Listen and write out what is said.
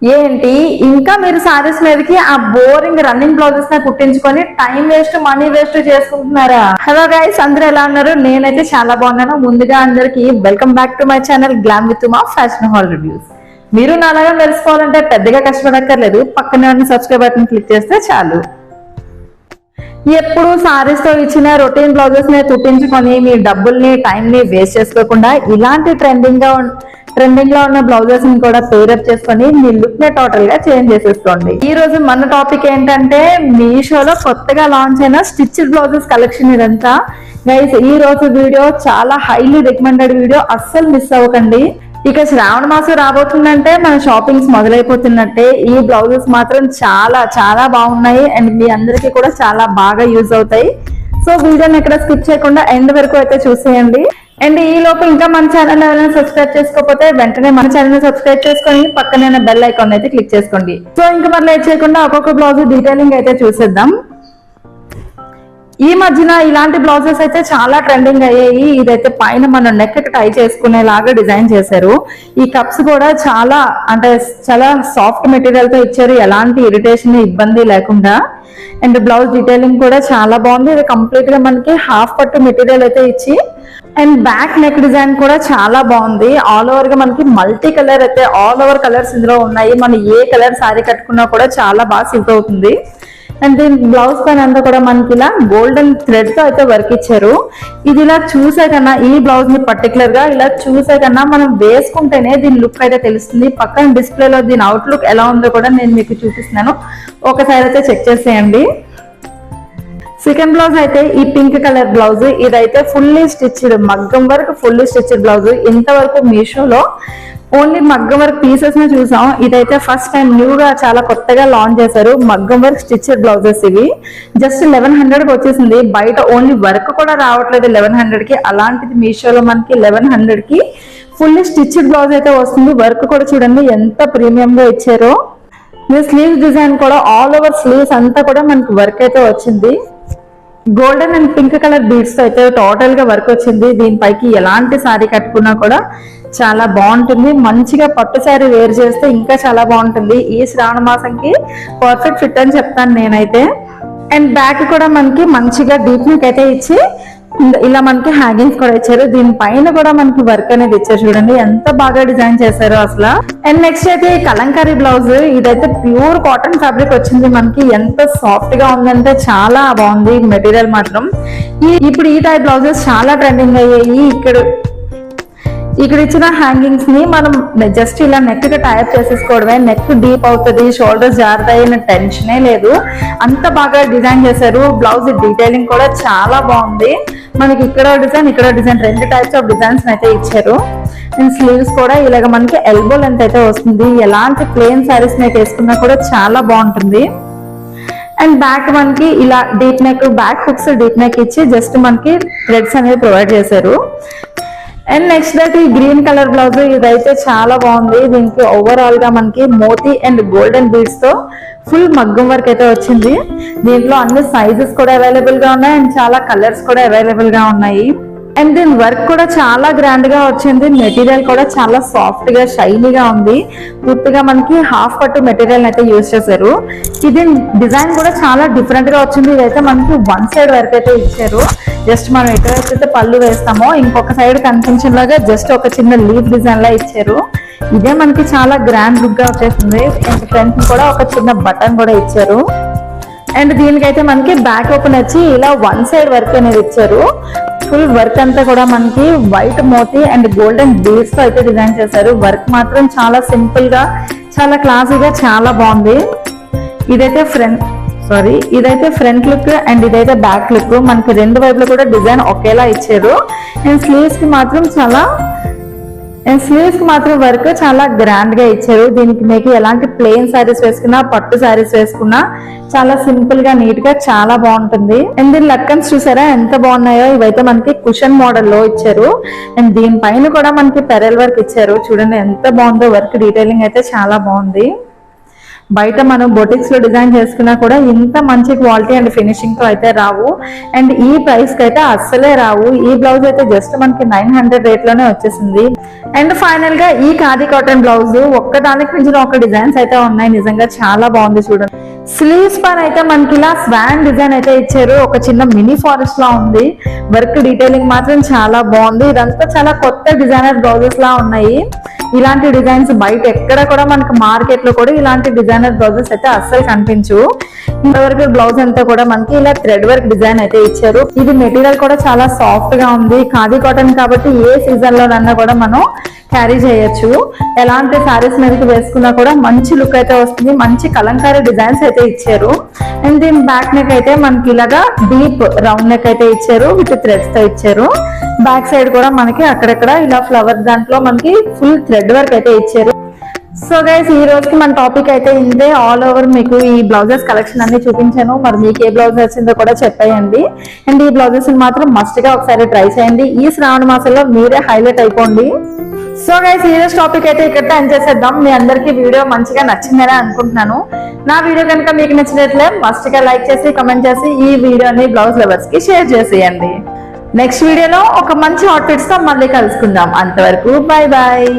ఏంటి ఇంకా మీరు సారీస్ మీదకి ఆ బోరింగ్ రన్నింగ్ బ్లౌజెస్ ని కుట్టించుకొని టైం వేస్ట్ మనీ వేస్ట్ చేసుకుంటున్నారా? హలో గైస్, అందరూ ఎలా ఉన్నారు? నేనైతే చాలా బాగున్నాను. ముందుగా అందరికి welcome back to my channel glam with మా ఫ్యాషన్ హాల్ రివ్యూస్. మీరు నాలాగా తెలుసుకోవాలంటే పెద్దగా కష్టపడక్కర్లేదు, పక్కనే ఉన్న సబ్స్క్రైబ్ బటన్ క్లిక్ చేస్తే చాలు. ఎప్పుడు సారీస్ తో ఇచ్చిన రొటీన్ బ్లౌజెస్ ని కుట్టించుకొని మీ డబ్బుల్ని టైం ని వేస్ట్ చేసుకోకుండా ఇలాంటి ట్రెండింగ్ లో ఉన్న బ్లౌజెస్ ని కూడా పేరప్ చేసుకొని మీ లుక్ ని టోటల్ గా చేంజ్ చేసేసుకోండి. ఈ రోజు మన టాపిక్ ఏంటంటే మీషోలో కొత్తగా లాంచ్ అయిన స్టిచ్డ్ బ్లౌజెస్ కలెక్షన్. ఇదంతా గైస్ ఈ రోజు వీడియో చాలా హైలీ రికమెండెడ్ వీడియో, అస్సలు మిస్ అవ్వకండి. ఇక శ్రావణ మాసం రాబోతుందంటే మన షాపింగ్స్ మొదలైపోతున్నట్టే. ఈ బ్లౌజెస్ మాత్రం చాలా చాలా బాగున్నాయి అండ్ మీ అందరికీ కూడా చాలా బాగా యూజ్ అవుతాయి. సో వీడియోని ఎక్కడ స్కిప్ చేయకుండా ఎండ్ వరకు అయితే చూసేయండి. అండ్ ఈ లోపు ఇంకా మన ఛానల్ ఎవరైనా సబ్స్క్రైబ్ చేసుకోకపోతే వెంటనే మన ఛానల్ సబ్స్క్రైబ్ చేసుకొని పక్కనే బెల్ ఐకాన్ అయితే క్లిక్ చేసుకోండి. సో ఇంకా మరి లేట్ చేయకుండా ఒక్కొక్క బ్లౌజ్ డీటెయిలింగ్ అయితే చూసేద్దాం. ఈ మధ్యన ఇలాంటి బ్లౌజెస్ అయితే చాలా ట్రెండింగ్ అయ్యాయి. ఇదైతే పైన మనం నెక్ కి టై చేసుకునేలాగా డిజైన్ చేశారు. ఈ కప్స్ కూడా చాలా చాలా సాఫ్ట్ మెటీరియల్ తో ఇచ్చారు, ఎలాంటి ఇరిటేషన్ ఇబ్బంది లేకుండా. అండ్ బ్లౌజ్ డీటెయిలింగ్ కూడా చాలా బాగుంది. ఇది కంప్లీట్ గా మనకి హాఫ్ పట్టు మెటీరియల్ అయితే ఇచ్చి అండ్ బ్యాక్ నెక్ డిజైన్ కూడా చాలా బాగుంది. ఆల్ ఓవర్ గా మనకి మల్టీ కలర్ అయితే ఆల్ ఓవర్ కలర్స్ ఇందులో ఉన్నాయి. మనం ఏ కలర్ సారీ కట్టుకున్నా కూడా చాలా బాగా సూట్ అవుతుంది. అండ్ దీని బ్లౌజ్ పైన అంతా కూడా మనకి ఇలా గోల్డెన్ థ్రెడ్ తో అయితే వర్క్ ఇచ్చారు. ఇది ఇలా చూసే కన్నా, ఈ బ్లౌజ్ ని పర్టికులర్ గా ఇలా చూసే కన్నా మనం వేసుకుంటేనే దీని లుక్ అయితే తెలుస్తుంది. పక్కన డిస్ప్లేలో దీని అవుట్ లుక్ ఎలా ఉందో కూడా నేను మీకు చూపిస్తున్నాను, ఒకసారి అయితే చెక్ చేసేయండి. సెకండ్ బ్లౌజ్ అయితే ఈ పింక్ కలర్ బ్లౌజ్. ఇదైతే ఫుల్లీ స్టిచ్డ్ మగ్గం వర్క్, ఫుల్లీ స్టిచ్డ్ బ్లౌజ్. ఇంతవరకు మీషోలో ఓన్లీ మగ్గం వర్క్ పీసెస్ ని చూసాం. ఇదైతే ఫస్ట్ టైం న్యూగా చాలా కొత్తగా లాంచ్ చేశారు మగ్గం వర్క్ స్టిచ్డ్ బ్లౌజెస్. ఇవి జస్ట్ 1100 కి వచ్చేసింది. బయట ఓన్లీ వర్క్ కూడా రావట్లేదు 1100 కి. అలాంటిది మీషోలో మనకి 1100 కి ఫుల్లీ స్టిచ్డ్ బ్లౌజ్ అయితే వస్తుంది. వర్క్ కూడా చూడండి ఎంత ప్రీమియం గా ఇచ్చారో. స్లీవ్స్ డిజైన్ కూడా ఆల్ ఓవర్ స్లీవ్స్ అంతా కూడా మనకి వర్క్ అయితే వచ్చింది. Golden and pink colour beads తో అయితే టోటల్ గా వర్క్ వచ్చింది. దీనిపైకి ఎలాంటి సారీ కట్టుకున్నా కూడా చాలా బాగుంటుంది. మంచిగా పట్టు సారీ వేర్ చేస్తే ఇంకా చాలా బాగుంటుంది. ఈ శ్రావణ మాసంకి పర్ఫెక్ట్ ఫిట్ అని చెప్తాను నేనైతే. అండ్ బ్యాక్ కూడా మనకి మంచిగా డీప్ నెక్ అయితే ఇచ్చి ఇలా మనకి హ్యాంగింగ్స్ కూడా ఇచ్చారు. దీనిపైన కూడా మనకి వర్క్ అనేది ఇచ్చారు. చూడండి ఎంత బాగా డిజైన్ చేశారు అసలు. అండ్ నెక్స్ట్ అయితే కలంకారీ బ్లౌజ్. ఇదైతే ప్యూర్ కాటన్ ఫ్యాబ్రిక్ వచ్చింది మనకి. ఎంత సాఫ్ట్ గా ఉందంటే చాలా బాగుంది మెటీరియల్ మాత్రం. ఇప్పుడు ఈ టైప్ బ్లౌజెస్ చాలా ట్రెండింగ్ అయ్యాయి. ఇక్కడ ఇచ్చిన హ్యాంగింగ్స్ ని మనం జస్ట్ ఇలా నెక్ కి టైప్ చేసేసుకోవడమే. నెక్ డీప్ అవుతుంది, షోల్డర్స్ జారుతాయి అనే టెన్షనే లేదు. అంత బాగా డిజైన్ చేశారు. బ్లౌజ్ డీటెయిలింగ్ కూడా చాలా బాగుంది. మనకి ఇక్కడ డిజైన్ రెండు టైప్స్ ఆఫ్ డిజైన్స్ అయితే ఇచ్చారు. అండ్ స్లీవ్స్ కూడా ఇలాగ మనకి ఎల్బో లెంత్ అయితే వస్తుంది. ఎలాంటి ప్లెయిన్ సారీస్ మీకు వేసుకున్నా కూడా చాలా బాగుంటుంది. అండ్ బ్యాక్ మనకి ఇలా deep neck, back hooks deep neck ఇచ్చి జస్ట్ మనకి థ్రెడ్స్ అనేది ప్రొవైడ్ చేశారు. అండ్ నెక్స్ట్ దట్ ఈ గ్రీన్ కలర్ బ్లౌజ్. ఇదైతే చాలా బాగుంది. దీనికి ఓవరాల్ గా మనకి మోతీ అండ్ గోల్డెన్ బీడ్స్ తో ఫుల్ మగ్గం వర్క్ అయితే వచ్చింది. దీంట్లో అన్ని సైజెస్ కూడా అవైలబుల్ గా ఉన్నాయి అండ్ చాలా కలర్స్ కూడా అవైలబుల్ గా ఉన్నాయి. అండ్ దీని వర్క్ కూడా చాలా గ్రాండ్ గా వచ్చింది. మెటీరియల్ కూడా చాలా సాఫ్ట్ గా షైనీగా ఉంది. పూర్తిగా మనకి హాఫ్ పట్టు మెటీరియల్ అయితే యూజ్ చేశారు. ఇది డిజైన్ కూడా చాలా డిఫరెంట్ గా వచ్చింది. ఇదైతే మనకి వన్ సైడ్ వర్క్ అయితే ఇచ్చారు. జస్ట్ మనం ఎక్కడైతే పళ్ళు వేస్తామో ఇంకొక సైడ్ కనిపించేలాగా జస్ట్ ఒక చిన్న లీఫ్ డిజైన్ లా ఇచ్చారు. ఇదే మనకి చాలా గ్రాండ్ లుక్ గా వచ్చేస్తుంది. అండ్ ఫ్రంట్ కూడా ఒక చిన్న బటన్ కూడా ఇచ్చారు. అండ్ దీనికైతే మనకి బ్యాక్ ఓపెన్ వచ్చి ఇలా వన్ సైడ్ వర్క్ అనేది ఇచ్చారు. ఫుల్ వర్క్ అంతా కూడా మనకి వైట్ మోతీ అండ్ గోల్డెన్ బీడ్స్ తో అయితే డిజైన్ చేశారు. వర్క్ మాత్రం చాలా సింపుల్ గా, చాలా క్లాసీగా చాలా బాగుంది. ఇదైతే ఫ్రంట్ లుక్ అండ్ ఇదైతే బ్యాక్ లుక్. మనకి రెండు వైపులో కూడా డిజైన్ ఒకేలా ఇచ్చారు. అండ్ స్లీవ్స్ కి మాత్రం వర్క్ చాలా గ్రాండ్ గా ఇచ్చారు. దీనికి మీకు ఎలాంటి ప్లెయిన్ సారీస్ వేసుకున్నా, పట్టు సారీస్ వేసుకున్నా చాలా సింపుల్ గా నీట్ గా చాలా బాగుంటుంది. అండ్ దీని లక్కన్స్ చూసారా ఎంత బాగున్నాయో. ఇవైతే మనకి కుషన్ మోడల్ లో ఇచ్చారు. అండ్ దీనిపైన కూడా మనకి పెరల్ వర్క్ ఇచ్చారు. చూడండి ఎంత బాగుందో వర్క్. డీటెయిలింగ్ అయితే చాలా బాగుంది. బయట మనం బొటిక్స్ లో డిజైన్ చేసుకున్నా కూడా ఇంత మంచి క్వాలిటీ అండ్ ఫినిషింగ్ తో అయితే రావు. అండ్ ఈ ప్రైస్ కి అయితే అస్సలే రావు. ఈ బ్లౌజ్ అయితే జస్ట్ మనకి 900 రేట్ లోనే వచ్చేసింది. అండ్ ఫైనల్ గా ఈ ఖాదీ కాటన్ బ్లౌజ్ ఒక్కదానికి మించిన ఒక డిజైన్స్ అయితే ఉన్నాయి. నిజంగా చాలా బాగుంది చూడండి. స్లీవ్స్ పైన అయితే మనకి ఇలా స్వాన్ డిజైన్ అయితే ఇచ్చారు. ఒక చిన్న మినీ ఫారెస్ట్ లా ఉంది. వర్క్ డీటెయిలింగ్ మాత్రం చాలా బాగుంది. ఇదంతా చాలా కొత్త డిజైనర్ బ్లౌజెస్ లా ఉన్నాయి. ఇలాంటి డిజైన్స్ బయట ఎక్కడ కూడా మనకి మార్కెట్ లో కూడా ఇలాంటి డిజైనర్ బ్లౌజెస్ అయితే అస్సలు కనిపించు. ఇంతవరకు బ్లౌజ్ అంతా కూడా మనకి ఇలా థ్రెడ్ వర్క్ డిజైన్ అయితే ఇచ్చారు. ఇది మెటీరియల్ కూడా చాలా సాఫ్ట్ గా ఉంది. ఖాదీ కాటన్ కాబట్టి ఏ సీజన్ లోనన్నా కూడా మనం క్యారీ చేయొచ్చు. ఎలాంటి సారీస్ మీదకి వేసుకున్నా కూడా మంచి లుక్ అయితే వస్తుంది. మంచి కలంకారీ డిజైన్స్ అయితే ఇచ్చారు. అండ్ దీని బ్యాక్ నెక్ అయితే మనకి ఇలాగా డీప్ రౌండ్ నెక్ అయితే ఇచ్చారు. విత్ థ్రెడ్స్ తో ఇచ్చారు. బ్యాక్ సైడ్ కూడా మనకి అక్కడక్కడ ఇలా ఫ్లవర్ దాంట్లో మనకి ఫుల్ థ్రెడ్ వర్క్ అయితే ఇచ్చారు. సో గైస్, ఈ రోజుకి మన టాపిక్ అయితే ఇంతే. ఆల్ ఓవర్ మీకు ఈ బ్లౌజెస్ కలెక్షన్ అన్ని చూపించాను. మరి మీకు ఏ బ్లౌజ్ వచ్చిందో కూడా చెప్పేయండి. అండ్ ఈ బ్లౌజెస్ మాత్రం మస్ట్ గా ఒకసారి ట్రై చేయండి. ఈ శ్రావణ మాసంలో మీరే హైలైట్ అయిపోండి. సో గైస్, ఈ రోజు టాపిక్ అయితే ఇక్కడ ఎండ్ చేసేద్దాం. మీ అందరికీ వీడియో మంచిగా నచ్చిందని అనుకుంటున్నాను. నా వీడియో కనుక మీకు నచ్చినట్లే మస్ట్ గా లైక్ చేసి కమెంట్ చేసి ఈ వీడియోని బ్లౌజ్ లవర్స్ కి షేర్ చేసేయండి. నెక్స్ట్ వీడియోలో ఒక మంచి అవుట్ఫిట్స్ తో మళ్ళీ కలుసుకుందాం. అంతవరకు బై బాయ్.